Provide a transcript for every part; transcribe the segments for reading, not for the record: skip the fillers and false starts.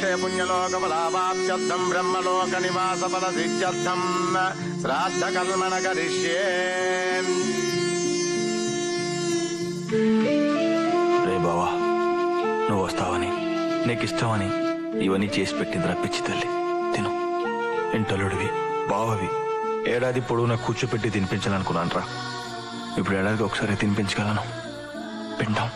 అక్షయ పుణ్యలోక ఫలావాప్త్యర్థం బ్రహ్మలోక నివాస ఫల సిద్ధ్యర్థం శ్రాద్ధ కర్మణ కరిష్యే. రే బావా, నువ్వు వస్తావని, నీకు ఇష్టమని ఇవన్నీ చేసి పెట్టిందిరా పిచ్చి తల్లి. తిను. ఇంటలుడివి, బావవి, ఏడాది పొడవునా కూర్చోపెట్టి తినిపించాలనుకున్నాను రా. ఇప్పుడు ఏడాదికి ఒకసారి తినిపించగలను. పిండం.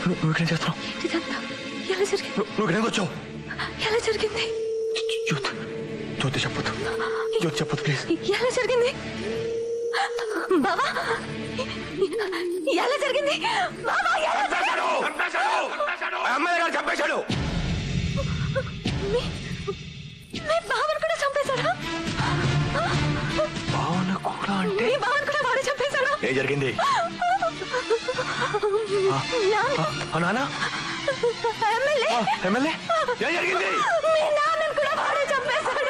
నువ్వు ఇక్కడేం చేస్తున్నావు? నువ్వు ఇక్కడేం వచ్చావు? ఎలా జరిగింది? జ్యోతి చెప్పొద్దు, జ్యోతి చెప్పొద్దు ప్లీజ్. ఎలా జరిగింది బాబా? ఎలా జరిగింది బాబా? అమ్మాయి గారు చంపేశాడు. మీ బావను కూడా చంపేశాడా? బావను కూడా అంటే? మీ బావను కూడా వాడు చంపేశాడా? ఏం జరిగింది? నానా ఎమ్మెల్యే ఏం జరిగింది? మీ నాన్నను కూడా వాడే చంపేశాడు.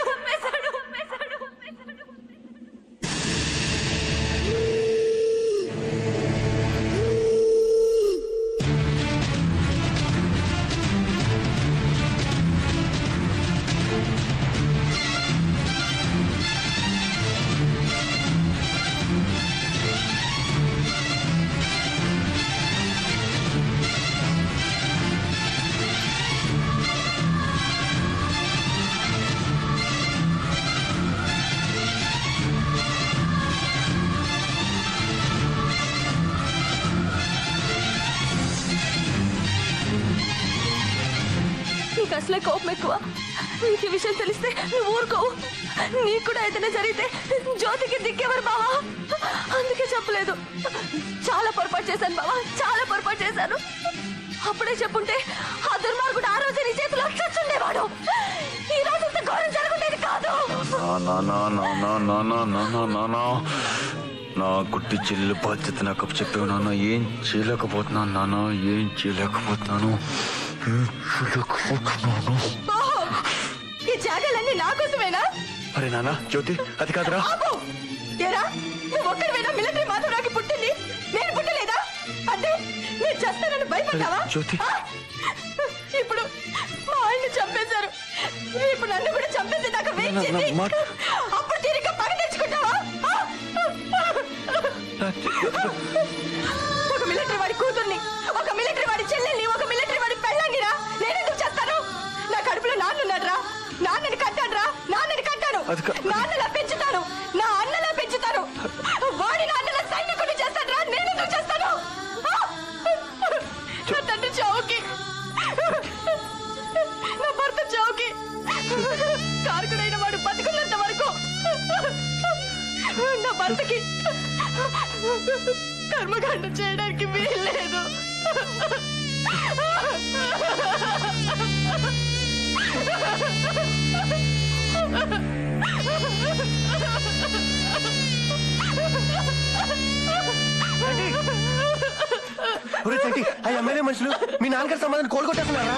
నీకు అసలే కోపం ఎక్కువ. నీకు ఈ విషయం తెలిస్తే నువ్వు ఊరుకోవు. నీకు కూడా ఏదైనా జరిగితే జ్యోతికి దిక్కేవారు బావా. అందుకే చెప్పలేదు. చాలా పొరపాటు చేశాను బావా, చాలా పొరపాటు చేశాను. అప్పుడే చెప్పుంటే ఆ దుర్మార్గుడు ఆ రోజు నీ చేతిలో చచ్చుండేవాడు. ఈ రోజు ఇంత ఘోరం జరుగుండేది కాదు. నా గుడ్డి చెల్లి బాధ్యత నాకు చెప్పావు నాన్న. ఏం చేయలేకపోతున్నాను నాన్న, ఏం చేయలేకపోతున్నాను. ఈ జాగాలన్నీ నా కోసమేనా? అరే నాన్న, జ్యోతి అది కాదురా. నువ్వు ఒక్కడివేనా మిలిటరీ మాధవరావుకి పుట్టింది? నేను పుట్టలేదా? అంటే నేను చేస్తానని భయపడ్డావా? జ్యోతి, ఇప్పుడు మా ఆయన్ని చంపేశారు. ఇప్పుడు నన్ను కూడా చంపేసేదాకా వెయిట్ చేసి అప్పుడు తిరిగి పగ తెచ్చుకుంటావా? ఒక మిలిటరీ వాడి కూతుర్ని, ఒక మిలిటరీ వాడి చెల్లెల్ని, ఒక మిలిటరీ వాడి పెళ్ళాన్నిరా నేనెందుకు చేస్తాను? నా కడుపులో నాన్నున్నాడురా. నాన్నని కట్టాడురా, నాన్నని కట్టాను. నాన్నలా పెంచుతాను, నా అన్నలా పెంచుతాను. వాడి నాన్నలా సైనికుడిని చేస్తాడురా, నేనెందుకు చేస్తాను? నా తండ్రి చావుకి, నా భర్త చావుకి కారకుడైన వాడు బతుకున్నంత వరకు నా భర్తకి కర్మకాండ చేయడానికి వీల్లేదు. ఆ ఎమ్మెల్యే మనుషులు మీ నాన్నగారి సంబంధాన్ని కోలుకొట్టేస్తున్నారా?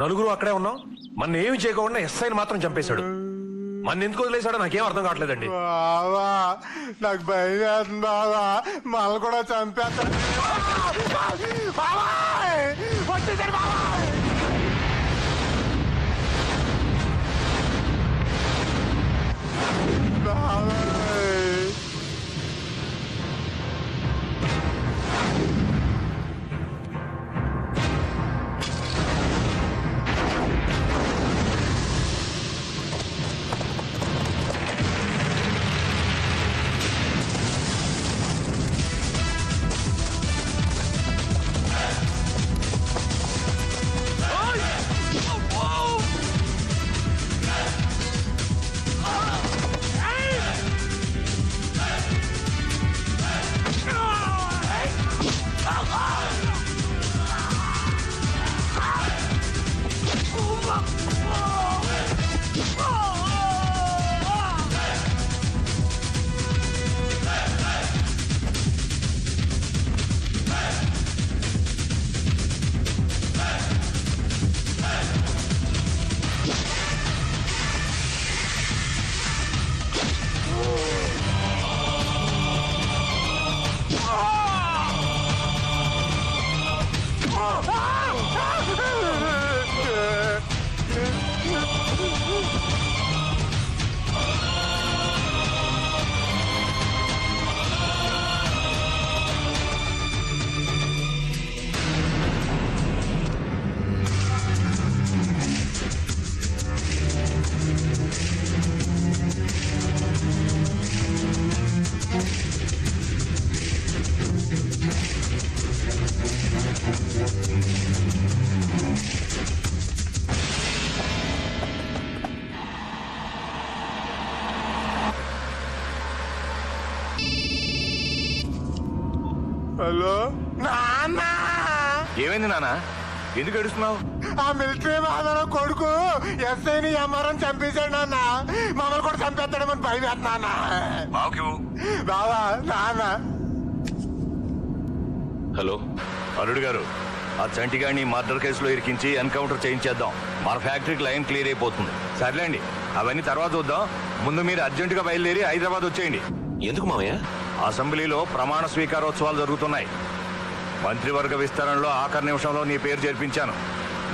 నలుగురు అక్కడే ఉన్నాం. మన ఏమి చేయకుండా ఎస్ఐని మాత్రం చంపేశాడు. మన ఎందుకు వదిలేశాడో నాకేం అర్థం కావట్లేదండి. బావా నాకు భయం వేస్తుంది బావా, మళ్ళీ కూడా చంపేస్తా. హలో నాన్న. ఏమైంది నాన్న, ఎందుకు ఏడుస్తున్నావు? ఆ మిలిటరీ మాధవ కొడుకు ఎస్ఐని ఎంఆర్ఎం చంపేశాడు నాన్న. మమ్మల్ని కూడా చంపేస్తాడమని భయం వేస్తున్నా బావా. నాన్న హలో అల్లుడు గారు, ఆ చంటిగాడిని మర్డర్ కేసులో ఇరికించి ఎన్కౌంటర్ చేయించేద్దాం. మన ఫ్యాక్టరీకి లైన్ క్లియర్ అయిపోతుంది. సర్లేండి, అవన్నీ తర్వాత చూద్దాం. ముందు మీరు అర్జెంటుగా బయలుదేరి హైదరాబాద్ వచ్చేయండి. ఎందుకు మామయ్య? అసెంబ్లీలో ప్రమాణ స్వీకారోత్సవాలు జరుగుతున్నాయి. మంత్రివర్గ విస్తరణలో ఆఖరి నిమిషంలో నీ పేరు చేర్పించాను.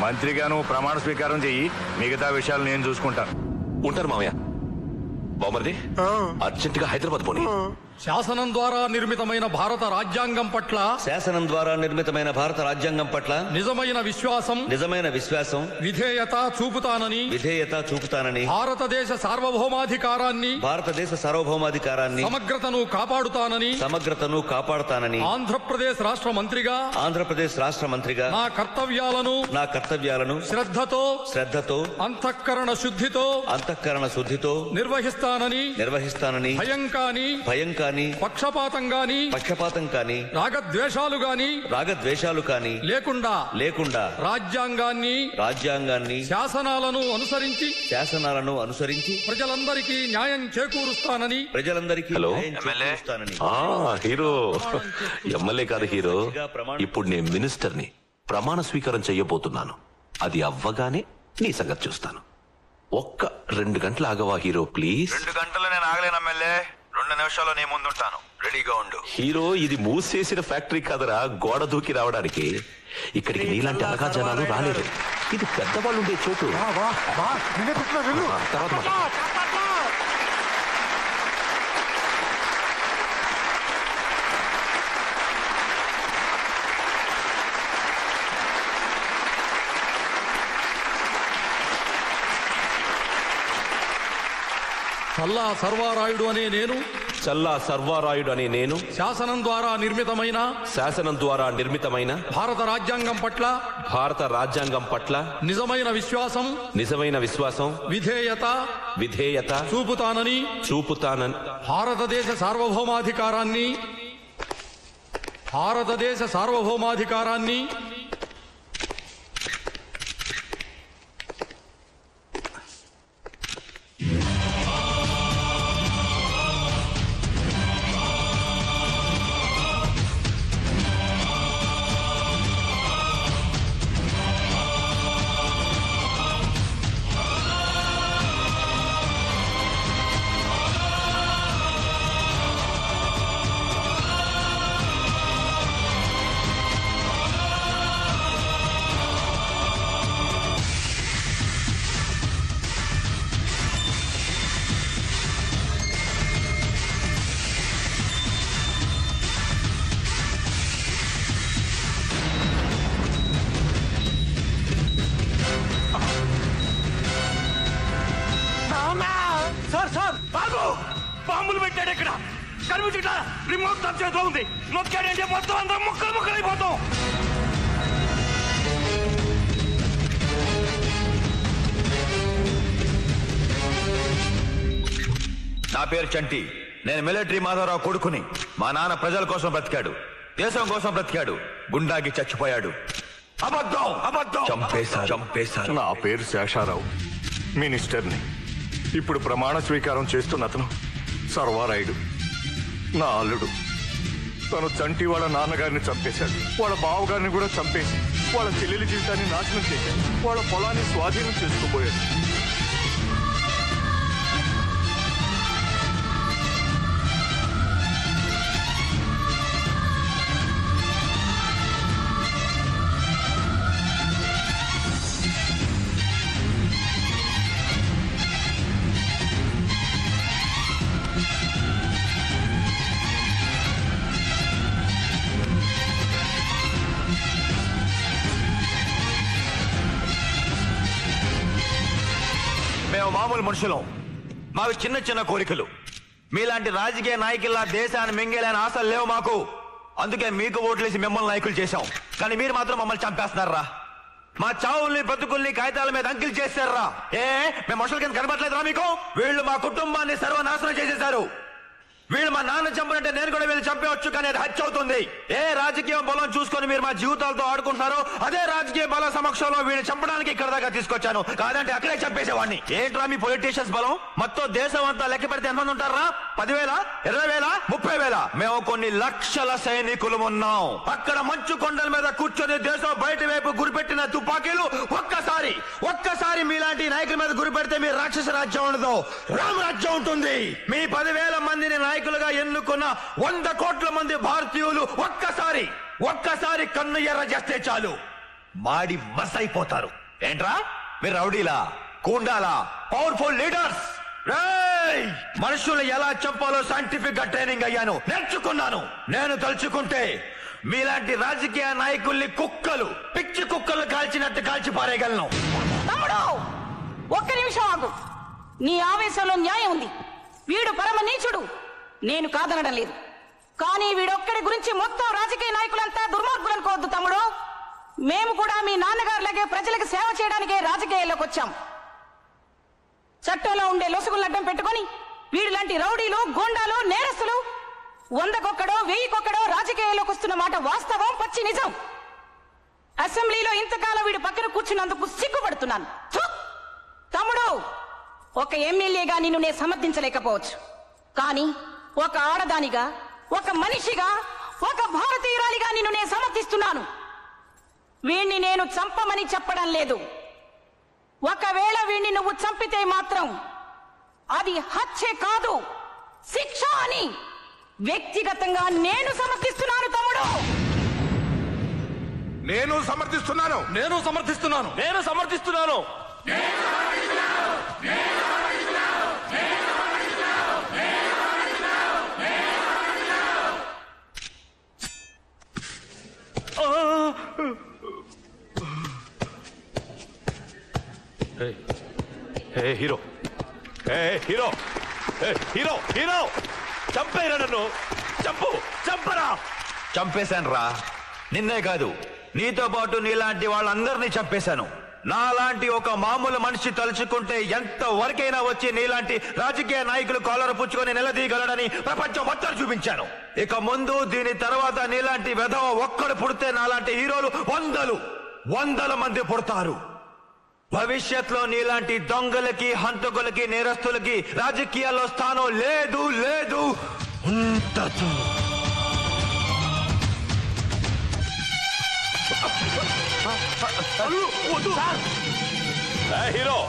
మంత్రిగాను ప్రమాణ స్వీకారం చెయ్యి, మిగతా విషయాలు నేను చూసుకుంటాను. ఉంటారు మామయ్య. బామర్ది, అర్జెంటుగా హైదరాబాద్ పోనీ. శాసనం ద్వారా నిర్మితమైన భారత రాజ్యాంగం పట్ల నిజమైన విశ్వాసం విధేయత చూపుతానని భారతదేశ సార్వభౌమాధికారాన్ని సమగ్రతను కాపాడుతానని ఆంధ్రప్రదేశ్ రాష్ట్ర మంత్రిగా నా కర్తవ్యాలను శ్రద్ధతో అంతఃకరణ శుద్ధితో నిర్వహిస్తానని భయం కాని పక్షపాతం కాని రాగద్వేషాలు కాని లేకుండా రాజ్యాంగాన్ని శాసనాలను అనుసరించి ప్రజలందరికీ న్యాయం చేకూరుస్తానని హలో హీరో, ఎమ్మెల్యే కాదు హీరో, ఇప్పుడు నేను మినిస్టర్ని. ప్రమాణ స్వీకారం చెయ్యబోతున్నాను. అది అవ్వగానే నీ సంగతి చూస్తాను. ఒక్క 2 గంటలు ఆగవా హీరో ప్లీజ్? 2 గంటలు నేను ఆగలేను ఎమ్మెల్యే. 2 నిమిషాల్లో నేను ముందుంటాను. రెడీగా ఉండు. హీరో, ఇది మూసేసిన ఫ్యాక్టరీ కాదరా, గోడ దూకి రావడానికి. ఇక్కడికి నీలాంటి అలగా జనాలు రాలేదు. ఇది పెద్దవాళ్ళు ఉండే చోటు. తర్వాత చల్లా సర్వారాయుడు అనే నేను చల్లా సర్వారాయుడు అనే నేను శాసనం ద్వారా నిర్మితమైన భారత రాజ్యాంగం పట్ల నిజమైన విశ్వాసం విధేయత చూపుతానని భారతదేశ సార్వభౌమాధికారాన్ని బాంబులు పెట్టాడు ఇక్కడ కనిపించట్లా రిమోట్ తన చేతిలో ఉంది నొక్కాడంటే మొత్తం అందరం ముక్కలైపోతాం. నా పేరు చంటి. నేను మిలిటరీ మాధవరావు కొడుకుని. మా నాన్న ప్రజల కోసం బ్రతికాడు, దేశం కోసం బ్రతికాడు, గుండాకి చచ్చిపోయాడు. అబద్ధం చంపేశారు. నా పేరు శేషారావు, మినిస్టర్ని. ఇప్పుడు ప్రమాణ స్వీకారం చేస్తున్న అతను సర్వారాయుడు, నా అల్లుడు. తను చంటి వాళ్ళ నాన్నగారిని చంపేశాడు, వాళ్ళ బావగారిని కూడా చంపేసి వాళ్ళ చెల్లెలి జీవితాన్ని నాశనం చేశాడు, వాళ్ళ పొలాన్ని స్వాధీనం చేసుకుపోయాడు. మేము మామూలు మనుషులం, మాకు చిన్న చిన్న కోరికలు. మీలాంటి రాజకీయ నాయకుల్లా దేశాన్ని మింగేలేని ఆశలు లేవు మాకు. అందుకే మీకు ఓట్లేసి మిమ్మల్ని నాయకులు చేశాం. కానీ మీరు మాత్రం మమ్మల్ని చంపేస్తున్నారా? మా చావుల్ని బ్రతుకుల్ని కాగితాల మీద అంకిల్ చేశారా? మేము మనుషుల కింద కనబడలేదురా మీకు? వీళ్ళు మా కుటుంబాన్ని సర్వనాశనం చేసేశారు. వీళ్ళు మా నాన్న చంపినట్టే నేను కూడా వీళ్ళు చంపేవచ్చు, కానీ అది హత్య అవుతుంది. ఏ రాజకీయ బలం చూసుకొని మీరు మా జీవితాలతో ఆడుకుంటున్నారో అదే రాజకీయ బల సమక్షంలో వీళ్ళు చంపడానికి ఇక్కడ దాకా తీసుకొచ్చాను. కాదంటే అక్కడే చంపేసేవాడిని. ఏంట్రా మీ పొలిటీషియన్స్ బలం? మొత్తం దేశం అంతా లెక్క పెడితే ఎంతమంది ఉంటారా? 10,000, 20,000, 30,000? మేము కొన్ని లక్షల సైనికులు ఉన్నాం. అక్కడ మంచు కొండల మీద కూర్చొని దేశం బయట వైపు గురిపెట్టిన తుపాకీలు ఒక్కసారి మీలాంటి నాయకుల మీద గురిపెడితే మీ రాక్షస రాజ్యం ఉండదు, రామరాజ్యం ఉంటుంది. మీ 10,000 మందిని నాయకులుగా ఎన్నుకున్న 100 కోట్ల మంది భారతీయులు ఒక్కసారి కన్ను ఎర్ర చేస్తే చాలు మాడి మసైపోతారు. ఏంట్రా మీరు రౌడీలా, గూండాలా, పవర్ఫుల్ లీడర్స్? మనుషులు ఎలా చంపాలో సైంటిఫిక్ గా ట్రైనింగ్ అయ్యాను, నేర్చుకున్నాను. నేను తలుచుకుంటే మీలాంటి రాజకీయ నాయకుల్ని పిచ్చి కుక్కలు కాల్చినట్టు కాల్చి పారేయగలను. తమ్ముడు, ఒక్క నిమిషం ఆగు. నీ ఆవేశంలో న్యాయం ఉంది. వీడు పరమ నీచుడు, నేను కాదనడం లేదు. కానీ వీడొక్కడి గురించి మొత్తం రాజకీయ నాయకులంతా దుర్మార్గులు అనుకోవద్దు తమ్ముడు. మేము కూడా మీ నాన్నగారులాగే ప్రజలకు సేవ చేయడానికే రాజకీయాల్లోకి వచ్చాం. చట్టంలో ఉండే లొసుగులు అడ్డం పెట్టుకుని వీడిలాంటి రౌడీలు, గోండాలు, నేరస్తులు 100కొక్కడో 1000కొక్కడో రాజకీయాల్లోకి వస్తున్న మాట వాస్తవం, పచ్చి నిజం. అసెంబ్లీలో ఇంతకాలం వీడి పక్కన కూర్చున్నందుకు సిగ్గుపడుతున్నాను. తమ్ముడు, ఒక ఎమ్మెల్యేగా నిన్ను నేను సమర్థించలేకపోవచ్చు, కానీ ఒక ఆడదానిగా, ఒక మనిషిగా, ఒక భారతీయురాలిగా నిన్ను నేను సమర్థిస్తున్నాను. వీణ్ణి నేను చంపమని చెప్పడం లేదు. ఒకవేళ వీణ్ణి నువ్వు చంపితే మాత్రం అది హత్య కాదు, శిక్ష అని వ్యక్తిగతంగా నేను సమర్థిస్తున్నాను తమ్ముడు. నేను సమర్థిస్తున్నాను. హీరో హీరో హీరో చంపేరా నన్ను, చంపరా. చంపేశాను రా, నిన్నే కాదు నీతో పాటు నీలాంటి వాళ్ళందరినీ చంపేశాను. నాలాంటి ఒక మామూలు మనిషి తలుచుకుంటే ఎంత వరకైనా వచ్చి నీలాంటి రాజకీయ నాయకులు కాలర్ పుచ్చుకొని నిలదీయగలడని ప్రపంచం మొత్తం చూపించాను. ఇక ముందు దీని తర్వాత నీలాంటి వెధవ ఒక్కడు పుడితే నాలాంటి హీరోలు వందల మంది పుడతారు. భవిష్యత్తులో నీలాంటి దొంగలకి, హంతకులకి, నేరస్తులకి రాజకీయాల్లో స్థానం లేదు ఉండదు. హీరో